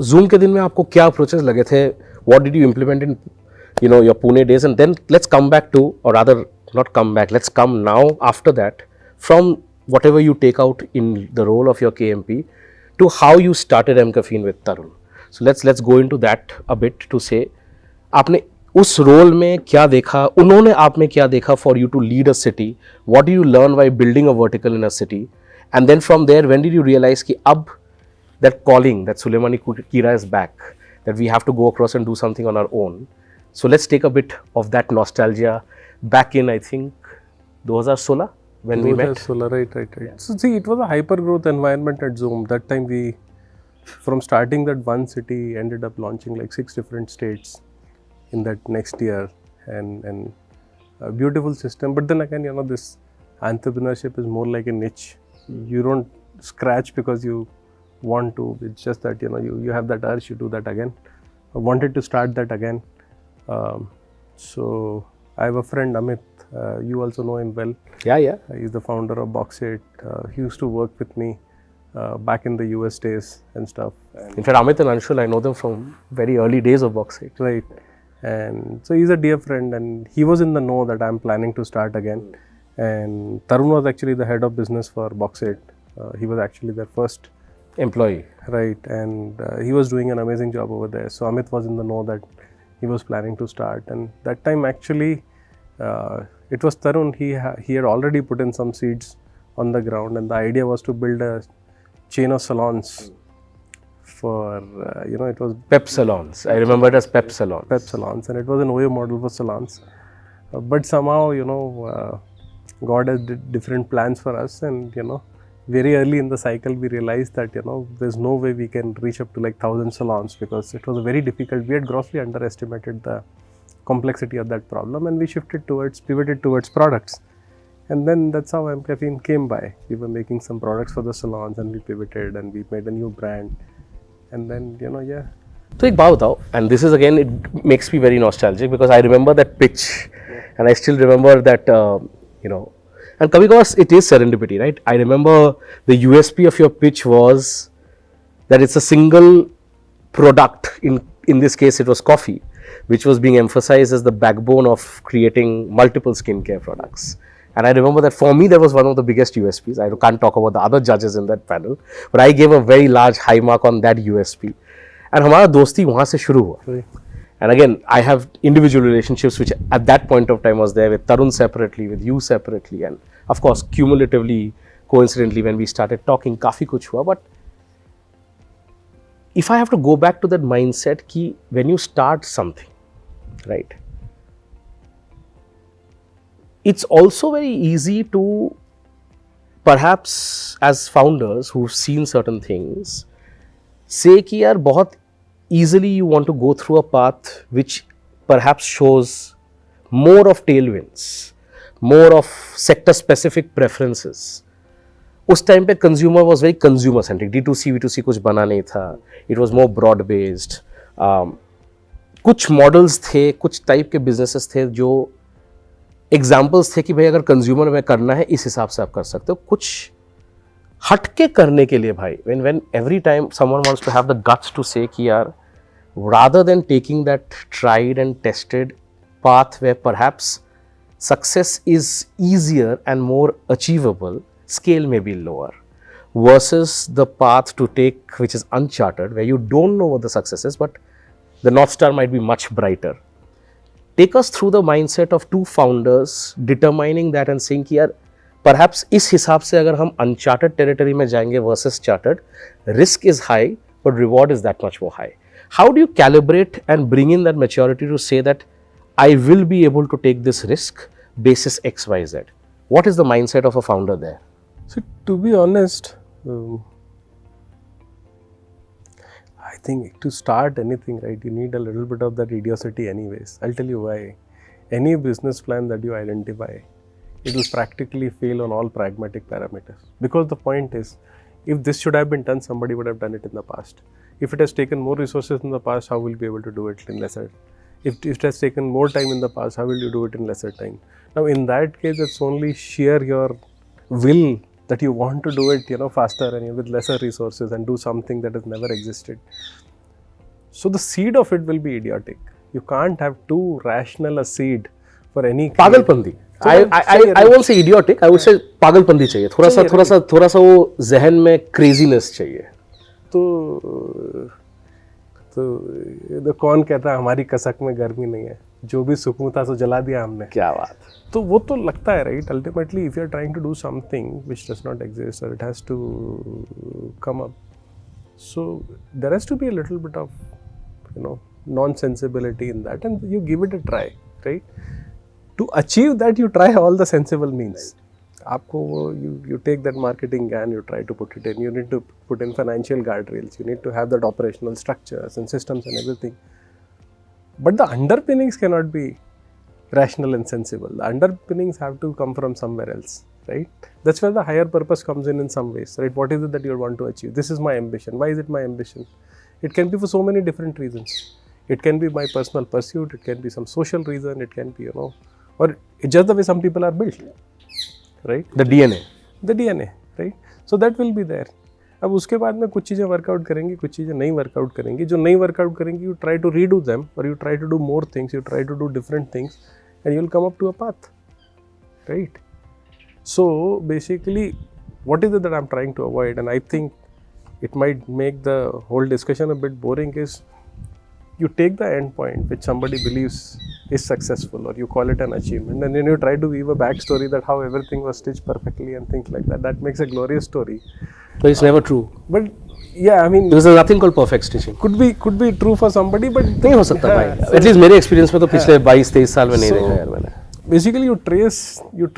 Zoom के दिन में आपको क्या approaches लगे थे? What did you implement in your Pune days? And then let's come back to, or rather not come back, let's come now after that from whatever you take out in the role of your KMP to how you started mCaffeine with Tarun. So let's go into that a bit to say आपने उस role में क्या देखा, उन्होंने आप में क्या देखा for you to lead a city, what do you learn by building a vertical in a city, and then from there when did you realize कि अब that calling, that Suleimani Kira is back, that we have to go across and do something on our own. So let's take a bit of that nostalgia back in, I think, 2016 when we met. 2016, right. Yeah. So see, it was a hyper growth environment at Zoom. That time we, from starting that one city, ended up launching like 6 different states in that next year, and a beautiful system. But then again, this entrepreneurship is more like a niche. You don't scratch because you want to. It's just that you have that urge to do that again. I wanted to start that again. So I have a friend, Amit. You also know him well. Yeah. He's the founder of Box8. He used to work with me back in the US days and stuff. And in fact, Amit and Anshul, I know them from very early days of Box8. Right. And so he's a dear friend, and he was in the know that I'm planning to start again. And Tarun was actually the head of business for Box8. He was actually their first employee. Right. And he was doing an amazing job over there. So Amit was in the know that he was planning to start. And that time actually, it was Tarun. He had already put in some seeds on the ground, and the idea was to build a chain of salons for, it was Pep salons. I remember it as Pep salons. Pep salons, and it was an OYO model for salons. But somehow, God has different plans for us, and, very early in the cycle, we realized that, there's no way we can reach up to like 1,000 salons, because it was very difficult. We had grossly underestimated the complexity of that problem, and we pivoted towards products. And then that's how mCaffeine came by. We were making some products for the salons, and we pivoted and we made a new brand. And then, yeah. So एक बात बताओ, and this is again, it makes me very nostalgic because I remember that pitch, and I still remember that, and because it is serendipity, right? I remember the USP of your pitch was that it's a single product. In this case, it was coffee, which was being emphasized as the backbone of creating multiple skincare products. And I remember that for me, that was one of the biggest USPs. I can't talk about the other judges in that panel, but I gave a very large high mark on that USP. And हमारा दोस्ती वहाँ से शुरू हुआ. And again, I have individual relationships which at that point of time was there with Tarun separately, with you separately, and of course, cumulatively, coincidentally, when we started talking, काफी कुछ हुआ. But if I have to go back to that mindset कि when you start something, right? It's also very easy to, perhaps as founders who've seen certain things, say कि यार बहुत easily you want to go through a path which perhaps shows more of tailwinds, more of sector specific preferences. उस time पे consumer was very consumer centric, D2C, V2C कुछ बना नहीं था, it was more broad based. कुछ models थे, कुछ type के businesses थे जो एग्जाम्पल्स थे कि भाई अगर कंज्यूमर में करना है इस हिसाब से आप कर सकते हो. कुछ हटके करने के लिए भाई when every time someone wants to have the guts to say कि यार rather than taking that tried and tested path where perhaps success is easier and more achievable, scale may be lower, versus the path to take which is uncharted, where you don't know what the success is, but the North Star might be much brighter. Take us through the mindset of two founders determining that and saying कि यार perhaps इस हिसाब से अगर हम uncharted territory में जाएंगे versus charted, risk is high but reward is that much more high. How do you calibrate and bring in that maturity to say that I will be able to take this risk basis X, Y, Z? What is the mindset of a founder there? So to be honest, I think to start anything, right, you need a little bit of that idiocy anyways. I'll tell you why. Any business plan that you identify, it will practically fail on all pragmatic parameters. Because the point is, if this should have been done, somebody would have done it in the past. If it has taken more resources in the past, how will you be able to do it in lesser? If it has taken more time in the past, how will you do it in lesser time? Now, in that case, it's only sheer your will that you want to do it, faster and with lesser resources and do something that has never existed. So the seed of it will be idiotic. You can't have too rational a seed for any. पागलपंती. I won't say idiotic. I would say पागलपंती चाहिए. थोड़ा सा वो जहन में craziness चाहिए. तो कौन कहता है हमारी कसक में गर्मी नहीं है, जो भी सुकून था सो जला दिया हमने. क्या बात. तो वो तो लगता है, right. Ultimately if you are trying to do something which does not exist or it has to come up, so there has to be a little bit of non sensibility in that and you give it a try, right. To achieve that you try all the sensible means. आपको you take that marketing and you try to put it in. You need to put in financial guardrails. You need to have that operational structures and systems and everything. But the underpinnings cannot be rational and sensible. The underpinnings have to come from somewhere else, right? That's where the higher purpose comes in some ways, right? What is it that you want to achieve? This is my ambition. Why is it my ambition? It can be for so many different reasons. It can be my personal pursuit. It can be some social reason. It can be, or it's just the way some people are built. Right? The DNA, right? So that will be there. अब उसके बाद में कुछ चीज़ें workout करेंगी, कुछ चीज़ें नहीं वर्कआउट करेंगी. जो नहीं वर्कआउट करेंगी, you try to redo them, or you try to do more things, you try to do different things, and you'll come up to a path, right? So basically, what is it that I'm trying to avoid, and I think it might make the whole discussion a bit boring, is you take the end point which somebody believes is successful, or you call it an achievement, and then you try to weave a backstory that how everything was stitched perfectly and things like that. That makes a glorious story. but it's never true. But yeah, I mean, There's nothing called perfect stitching. could be true for somebody, but नहीं हो सकता भाई. At least मेरे experience में तो पिछले 22-23 साल में नहीं देखा यार मैंने. Basically you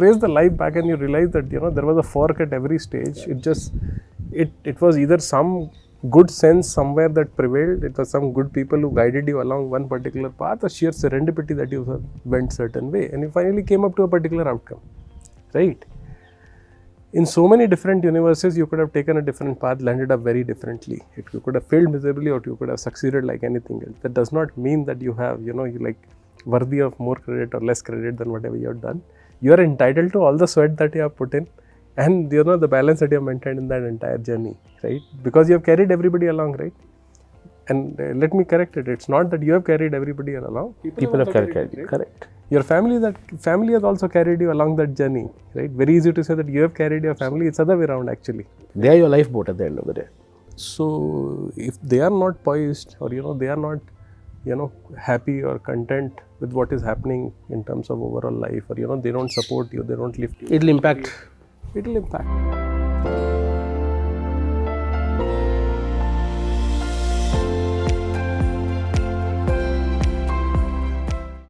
trace the life back and you realize that there was a fork at every stage. It was either some good sense somewhere that prevailed, it was some good people who guided you along one particular path, or sheer serendipity that you went certain way and you finally came up to a particular outcome, right? In so many different universes you could have taken a different path, landed up very differently. You could have failed miserably, or you could have succeeded like anything else. That does not mean that you have you like worthy of more credit or less credit than whatever you have done. You are entitled to all the sweat that you have put in, and the balance that you have maintained in that entire journey, right? Because you have carried everybody along, right? And let me correct it. It's not that you have carried everybody along. People have carried, right? Correct. Your family has also carried you along that journey, right? Very easy to say that you have carried your family. It's other way around actually. They are your lifeboat at the end of the day. So if they are not poised, or they are not happy or content with what is happening in terms of overall life, or they don't support you, they don't lift you, It'll impact. It'll impact.